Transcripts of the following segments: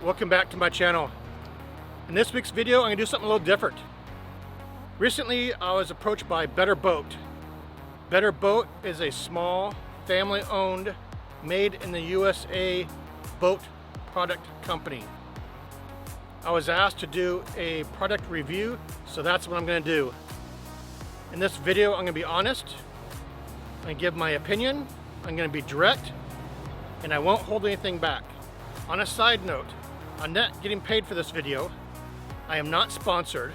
Welcome back to my channel. In this week's video, I'm going to do something a little different. Recently, I was approached by Better Boat. Better Boat is a small, family-owned, made in the USA boat product company. I was asked to do a product review, so that's what I'm going to do. In this video, I'm going to be honest. I'm going to give my opinion. I'm going to be direct, and I won't hold anything back. On a side note, I'm not getting paid for this video. I am not sponsored,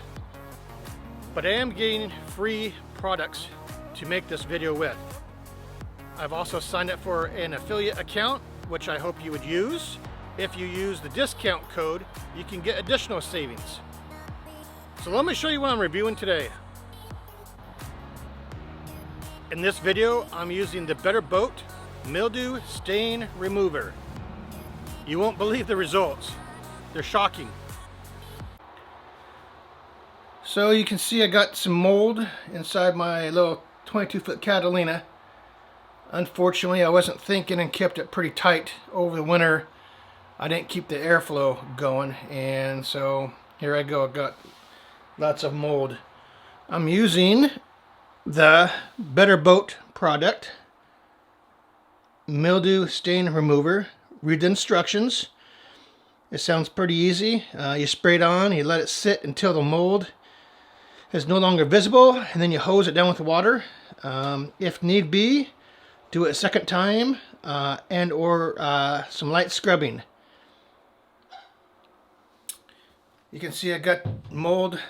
but I am getting free products to make this video with. I've also signed up for an affiliate account, which I hope you would use. If you use the discount code, you can get additional savings. So let me show you what I'm reviewing today. In this video, I'm using the Better Boat Mildew Stain Remover. You won't believe the results. They're shocking. So you can see I got some mold inside my little 22-foot Catalina. Unfortunately, I wasn't thinking and kept it pretty tight over the winter. I didn't keep the airflow going, and so here I go. I've got lots of mold. I'm using the Better Boat product, Mildew Stain Remover. Read the instructions. It sounds pretty easy. You spray it on, you let it sit until the mold is no longer visible, and then you hose it down with water. If need be, do it a second time, and or some light scrubbing. You can see I got mold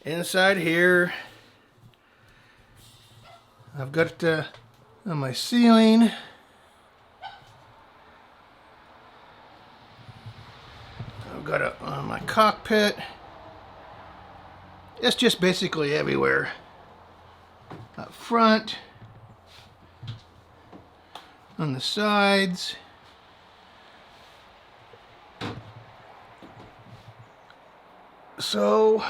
inside here. I've got it on my ceiling. I've got it on my cockpit. It's just basically everywhere. Up front, on the sides. So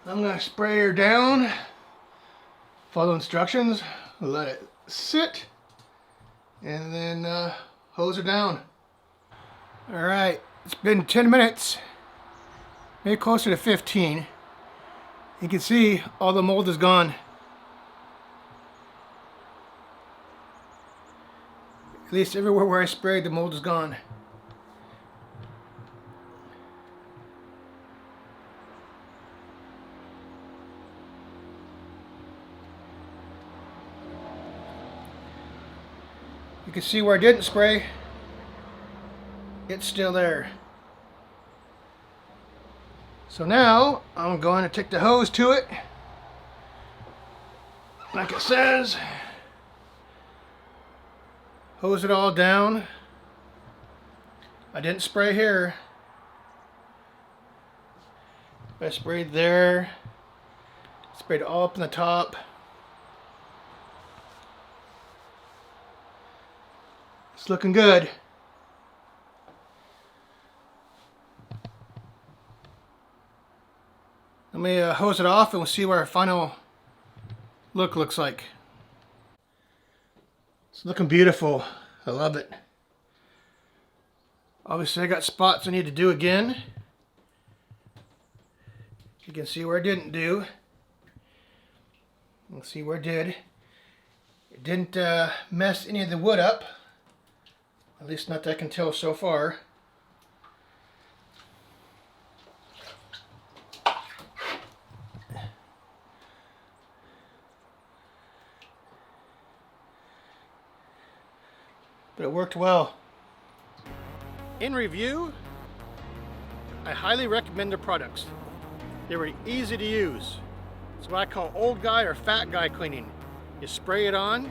I'm going to spray her down, follow instructions, let it sit, and then hose her down. Alright, it's been 10 minutes, maybe closer to 15. You can see all the mold is gone. At least everywhere where I sprayed, the mold is gone. You can see where I didn't spray. It's still there. So now I'm going to take the hose to it. Like it says, hose it all down. I didn't spray here. I sprayed there. Sprayed all up in the top. It's looking good. Let me hose it off and we'll see what our final look looks like. It's looking beautiful. I love it. Obviously I got spots I need to do again. You can see where I didn't do. Let's see where I did. It didn't mess any of the wood up. At least not that I can tell so far. But it worked well. In review, I highly recommend their products. They were easy to use. It's what I call old guy or fat guy cleaning. You spray it on,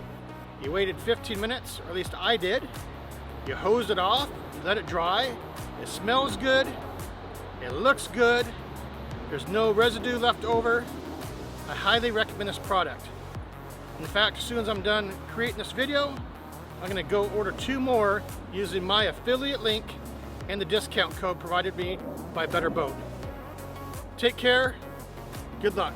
you waited 15 minutes, or at least I did. You hose it off, let it dry. It smells good, it looks good, there's no residue left over. I highly recommend this product. In fact, as soon as I'm done creating this video, I'm going to go order 2 more using my affiliate link and the discount code provided me by Better Boat. Take care. Good luck.